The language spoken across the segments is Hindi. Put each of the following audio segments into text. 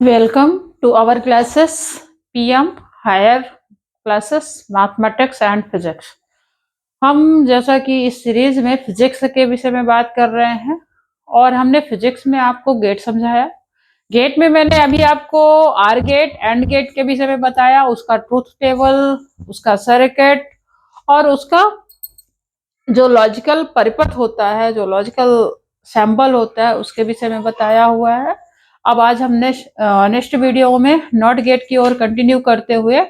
Welcome to our classes PM Higher Classes Mathematics and Physics। हम जैसा कि इस सीरीज में फिजिक्स के विषय में बात कर रहे हैं और हमने फिजिक्स में आपको गेट समझाया। गेट में मैंने अभी आपको आर गेट एंड गेट के विषय में बताया, उसका ट्रूथ टेबल, उसका सर्किट और उसका जो लॉजिकल परिपथ होता है, जो लॉजिकल सैंपल होता है, उसके विषय में बताया हुआ है। अब आज हम नेक्स्ट वीडियो में नॉट गेट की ओर कंटिन्यू करते हुए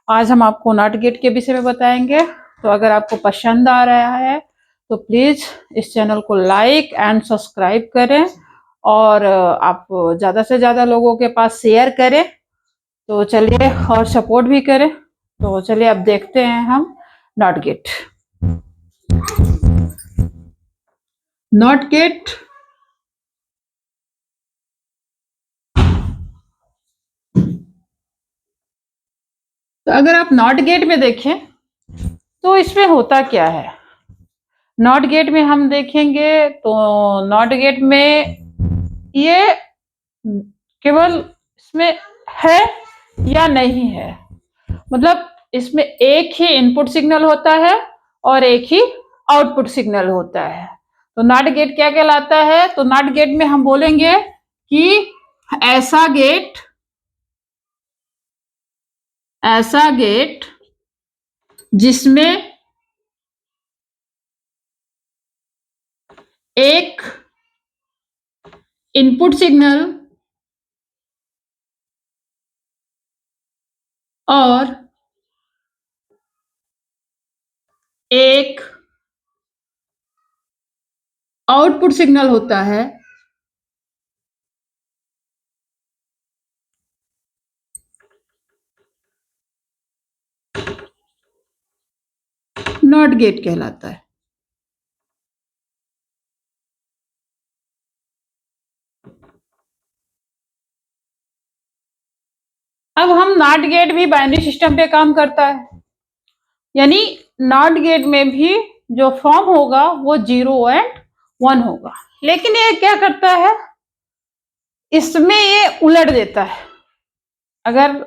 आज हम आपको नॉट गेट के विषय में बताएंगे। तो अगर आपको पसंद आ रहा है तो प्लीज इस चैनल को लाइक एंड सब्सक्राइब करें और आप ज्यादा से ज्यादा लोगों के पास शेयर करें। तो चलिए, और सपोर्ट भी करें। तो चलिए अब देखते हैं हम नॉट गेट। नॉट गेट तो अगर आप नॉट गेट में देखें तो इसमें होता क्या है। नॉट गेट में हम देखेंगे तो नॉट गेट में ये केवल इसमें है या नहीं है, मतलब इसमें एक ही इनपुट सिग्नल होता है और एक ही आउटपुट सिग्नल होता है। तो नॉट गेट क्या कहलाता है? तो नॉट गेट में हम बोलेंगे कि ऐसा गेट जिसमें एक इनपुट सिग्नल और एक आउटपुट सिग्नल होता है, नॉट गेट कहलाता है। अब हम नॉट गेट भी बाइनरी सिस्टम पे काम करता है, यानी नॉट गेट में भी जो फॉर्म होगा वो 0 एंड 1 होगा। लेकिन ये क्या करता है, इसमें ये उलट देता है। अगर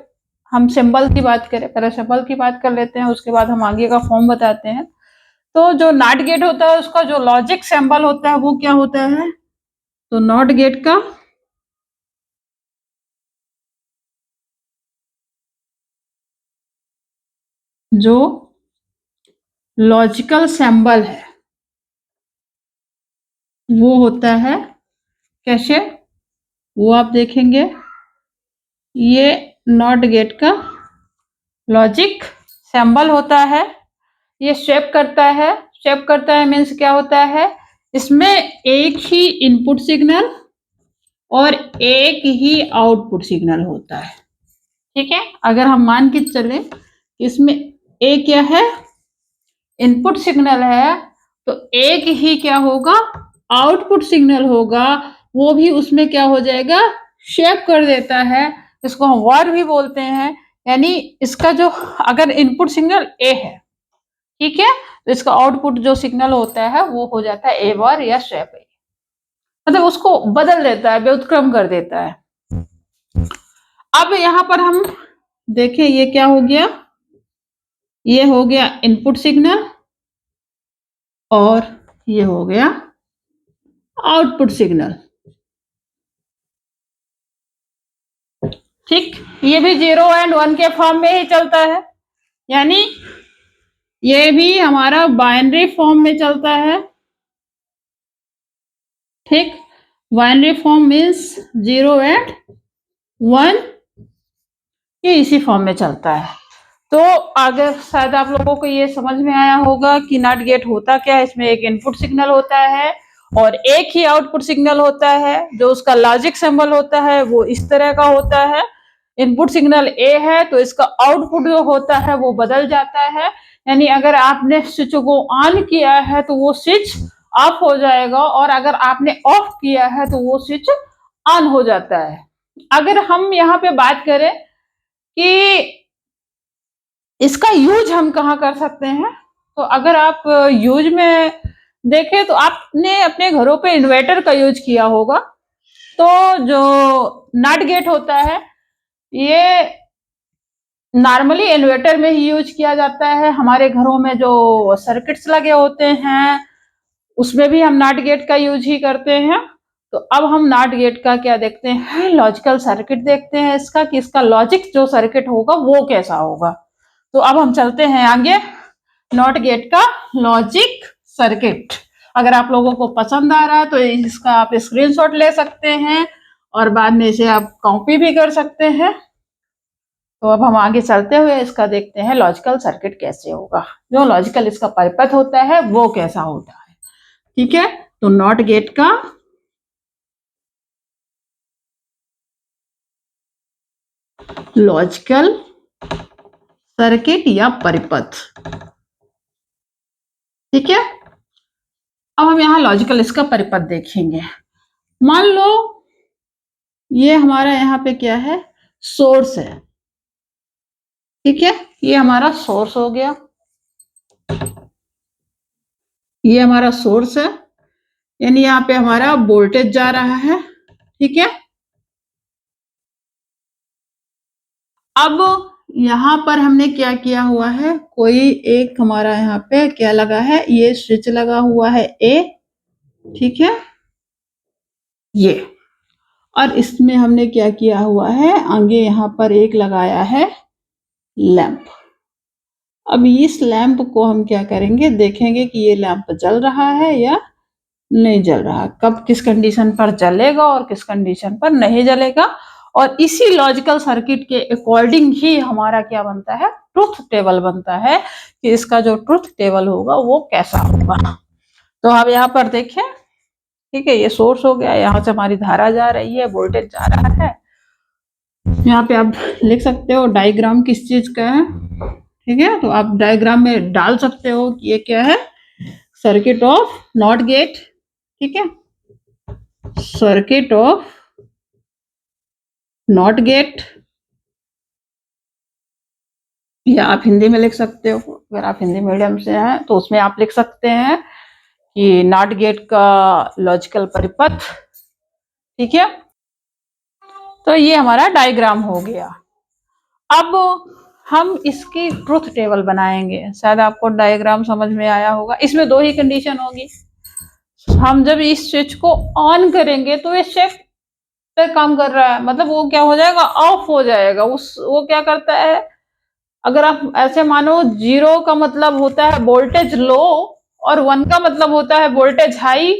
हम सिंबल की बात करें, पहले सिंबल की बात कर लेते हैं, उसके बाद हम आगे का फॉर्म बताते हैं। तो जो नॉट गेट होता है उसका जो लॉजिक सिंबल होता है वो क्या होता है? तो नॉट गेट का जो लॉजिकल सिंबल है वो होता है कैसे, वो आप देखेंगे। ये नॉट गेट का लॉजिक सिंबल होता है, ये शेप करता है। शेप करता है मीन्स क्या होता है, इसमें एक ही इनपुट सिग्नल और एक ही आउटपुट सिग्नल होता है। ठीक है, अगर हम मान के चले इसमें एक क्या है, इनपुट सिग्नल है, तो एक ही क्या होगा, आउटपुट सिग्नल होगा। वो भी उसमें क्या हो जाएगा, शेप कर देता है। इसको हम वर भी बोलते हैं। यानी इसका जो अगर इनपुट सिग्नल ए है, ठीक है, तो इसका आउटपुट जो सिग्नल होता है वो हो जाता है ए वर या शेप ए, मतलब उसको बदल देता है, व्युत्क्रम कर देता है। अब यहां पर हम देखें ये क्या हो गया, ये हो गया इनपुट सिग्नल और ये हो गया आउटपुट सिग्नल। ठीक, ये भी 0 एंड 1 के फॉर्म में ही चलता है, यानी ये भी हमारा बाइनरी फॉर्म में चलता है। ठीक, बाइनरी फॉर्म मीन्स 0 एंड 1, ये इसी फॉर्म में चलता है। तो आगे शायद आप लोगों को ये समझ में आया होगा कि नॉट गेट होता क्या है। इसमें एक इनपुट सिग्नल होता है और एक ही आउटपुट सिग्नल होता है। जो उसका लॉजिक सिंबल होता है वो इस तरह का होता है। इनपुट सिग्नल ए है तो इसका आउटपुट जो होता है वो बदल जाता है। यानी अगर आपने स्विच को ऑन किया है तो वो स्विच ऑफ हो जाएगा और अगर आपने ऑफ किया है तो वो स्विच ऑन हो जाता है। अगर हम यहाँ पे बात करें कि इसका यूज हम कहाँ कर सकते हैं, तो अगर आप यूज में देखें तो आपने अपने घरों पे इन्वर्टर का यूज किया होगा। तो जो नॉट गेट होता है ये नॉर्मली इन्वर्टर में ही यूज किया जाता है। हमारे घरों में जो सर्किट्स लगे होते हैं उसमें भी हम नॉट गेट का यूज ही करते हैं। तो अब हम नॉट गेट का क्या देखते हैं, लॉजिकल सर्किट देखते हैं इसका, कि इसका लॉजिक जो सर्किट होगा वो कैसा होगा। तो अब हम चलते हैं आगे, नॉट गेट का लॉजिक सर्किट। अगर आप लोगों को पसंद आ रहा है तो इसका आप स्क्रीनशॉट ले सकते हैं और बाद में इसे आप कॉपी भी कर सकते हैं। तो अब हम आगे चलते हुए इसका देखते हैं लॉजिकल सर्किट कैसे होगा, जो लॉजिकल इसका परिपथ होता है वो कैसा होता है। ठीक है, तो नॉट गेट का लॉजिकल सर्किट या परिपथ। ठीक है, अब हम यहाँ लॉजिकल इसका परिपथ देखेंगे। मान लो ये हमारा यहाँ पे क्या है, सोर्स है। ठीक है, ये हमारा सोर्स हो गया, ये हमारा सोर्स है, यानी यहाँ पे हमारा वोल्टेज जा रहा है। ठीक है, अब यहाँ पर हमने क्या किया हुआ है, कोई एक हमारा यहाँ पे क्या लगा है, ये स्विच लगा हुआ है ए। ठीक है, ये, और इसमें हमने क्या किया हुआ है, आगे यहाँ पर एक लगाया है लैंप। अब इस लैंप को हम क्या करेंगे, देखेंगे कि ये लैंप जल रहा है या नहीं जल रहा, कब किस कंडीशन पर जलेगा और किस कंडीशन पर नहीं जलेगा। और इसी लॉजिकल सर्किट के अकॉर्डिंग ही हमारा क्या बनता है, ट्रुथ टेबल बनता है, कि इसका जो ट्रुथ टेबल होगा वो कैसा होगा। तो आप यहाँ पर देखें, ठीक है, ये सोर्स हो गया, यहाँ से हमारी धारा जा रही है, वोल्टेज जा रहा है। यहाँ पे आप लिख सकते हो डायग्राम किस चीज का है। ठीक है, तो आप डायग्राम में डाल सकते हो कि ये क्या है, सर्किट ऑफ नॉट गेट। ठीक है, सर्किट ऑफ नॉट गेट, या आप हिंदी में लिख सकते हो, अगर आप हिंदी मीडियम से हैं तो उसमें आप लिख सकते हैं कि नॉट गेट का लॉजिकल परिपथ। ठीक है, तो ये हमारा डायग्राम हो गया। अब हम इसकी ट्रुथ टेबल बनाएंगे। शायद आपको डायग्राम समझ में आया होगा। इसमें दो ही कंडीशन होगी। हम जब इस स्विच को ऑन करेंगे तो ये शिफ्ट पे काम कर रहा है, मतलब वो क्या हो जाएगा, ऑफ हो जाएगा। वो क्या करता है, अगर आप ऐसे मानो, जीरो का मतलब होता है वोल्टेज लो और वन का मतलब होता है वोल्टेज हाई।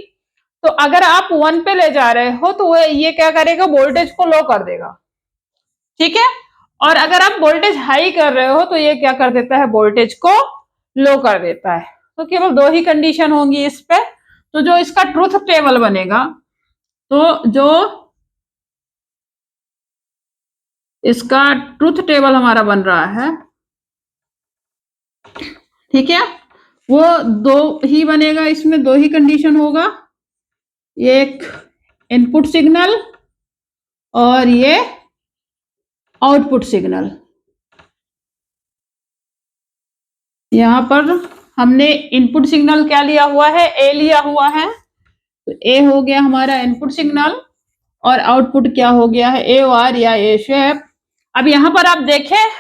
तो अगर आप वन पे ले जा रहे हो तो ये क्या करेगा, वोल्टेज को लो कर देगा। ठीक है, और अगर आप वोल्टेज हाई कर रहे हो तो ये क्या कर देता है, वोल्टेज को लो कर देता है। तो केवल दो ही कंडीशन होंगी इस पे। तो जो इसका ट्रुथ टेबल बनेगा, तो जो इसका ट्रुथ टेबल हमारा बन रहा है, ठीक है, वो दो ही बनेगा। इसमें दो ही कंडीशन होगा, एक इनपुट सिग्नल और ये आउटपुट सिग्नल। यहां पर हमने इनपुट सिग्नल क्या लिया हुआ है, ए लिया हुआ है। तो ए हो गया हमारा इनपुट सिग्नल और आउटपुट क्या हो गया है, ए आर या ए शेप। अब यहां पर आप देखें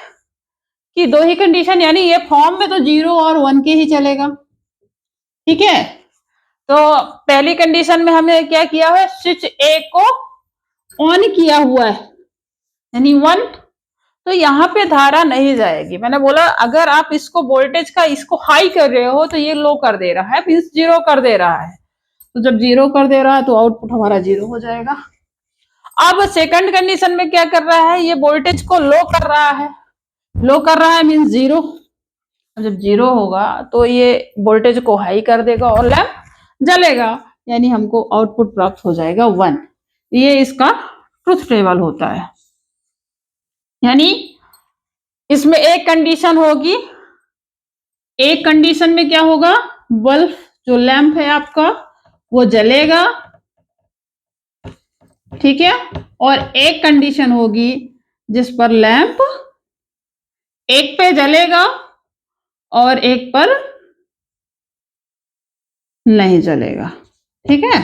कि दो ही कंडीशन, यानी ये फॉर्म में तो 0 और 1 के ही चलेगा। ठीक है, तो पहली कंडीशन में हमने क्या किया है, स्विच ए को ऑन किया हुआ है, यानी 1। तो यहाँ पे धारा नहीं जाएगी। मैंने बोला अगर आप इसको वोल्टेज का इसको हाई कर रहे हो तो ये लो कर दे रहा है, मीन्स 0 कर दे रहा है। तो जब 0 कर दे रहा है तो आउटपुट हमारा 0 हो जाएगा। अब सेकंड कंडीशन में क्या कर रहा है, ये वोल्टेज को लो कर रहा है, लो कर रहा है मीन्स 0। जब 0 होगा तो ये वोल्टेज को हाई कर देगा और लैंप जलेगा, यानी हमको आउटपुट प्राप्त हो जाएगा 1। ये इसका ट्रुथ टेबल होता है। यानी इसमें एक कंडीशन होगी, एक कंडीशन में क्या होगा, बल्ब जो लैंप है आपका वो जलेगा। ठीक है, और एक कंडीशन होगी जिस पर लैंप एक पे जलेगा और एक पर नहीं जलेगा। ठीक है,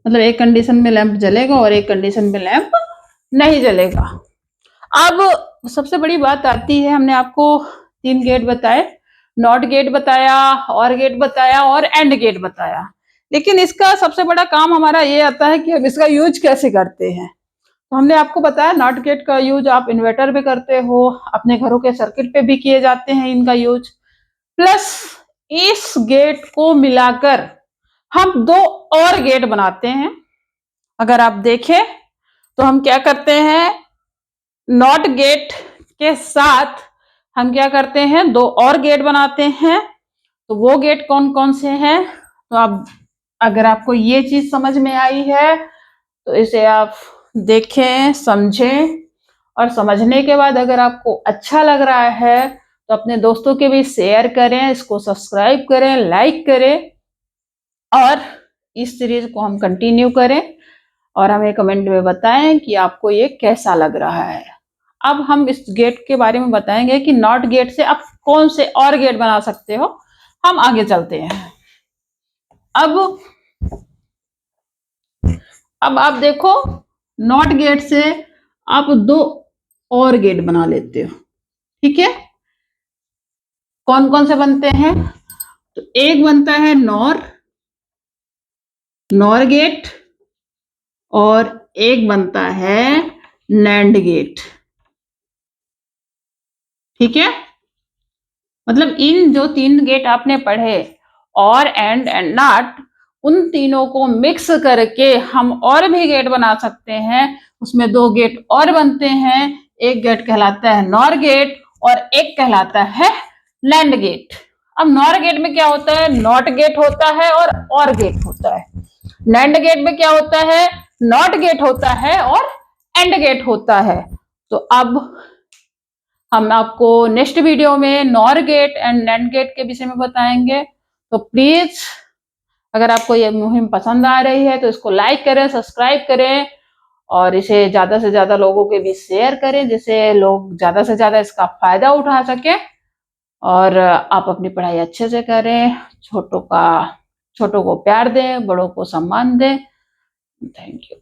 मतलब एक कंडीशन में लैंप जलेगा और एक कंडीशन में लैंप नहीं जलेगा। अब सबसे बड़ी बात आती है, हमने आपको 3 गेट बताए, नॉट गेट बताया, और गेट बताया और एंड गेट बताया। लेकिन इसका सबसे बड़ा काम हमारा ये आता है कि हम इसका यूज कैसे करते हैं। तो हमने आपको बताया नॉट गेट का यूज आप इन्वर्टर पे करते हो, अपने घरों के सर्किट पे भी किए जाते हैं इनका यूज। प्लस इस गेट को मिलाकर हम 2 और गेट बनाते हैं। अगर आप देखें तो हम क्या करते हैं, नॉट गेट के साथ हम क्या करते हैं, 2 और गेट बनाते हैं। तो वो गेट कौन कौन से हैं, तो आप अगर आपको ये चीज समझ में आई है तो इसे आप देखें, समझें, और समझने के बाद अगर आपको अच्छा लग रहा है तो अपने दोस्तों के भी शेयर करें, इसको सब्सक्राइब करें, लाइक करें, और इस सीरीज को हम कंटिन्यू करें और हमें कमेंट में बताएं कि आपको ये कैसा लग रहा है। अब हम इस गेट के बारे में बताएंगे कि नॉट गेट से आप कौन से और गेट बना सकते हो। हम आगे चलते हैं। अब आप देखो, नॉट गेट से आप 2 और गेट बना लेते हो। ठीक है, कौन कौन से बनते हैं, तो एक बनता है नॉर गेट, और एक बनता है नैंड गेट। ठीक है, मतलब इन जो 3 गेट आपने पढ़े, और एंड नॉट, उन तीनों को मिक्स करके हम और भी गेट बना सकते हैं। उसमें 2 गेट और बनते हैं, एक गेट कहलाता है नॉर गेट और एक कहलाता है नैंड गेट। अब नॉर गेट में क्या होता है, नॉट गेट होता है और गेट होता है। नैंड गेट में क्या होता है, नॉट गेट होता है और एंड गेट होता है। तो अब हम आपको नेक्स्ट वीडियो में NOR gate and NAND gate के विषय में बताएंगे। तो प्लीज अगर आपको ये मुहिम पसंद आ रही है तो इसको लाइक करें, सब्सक्राइब करें, और इसे ज्यादा से ज्यादा लोगों के बीच शेयर करें, जिससे लोग ज्यादा से ज्यादा इसका फायदा उठा सके और आप अपनी पढ़ाई अच्छे से करें। छोटों को प्यार दें, बड़ों को सम्मान दें। Thank you.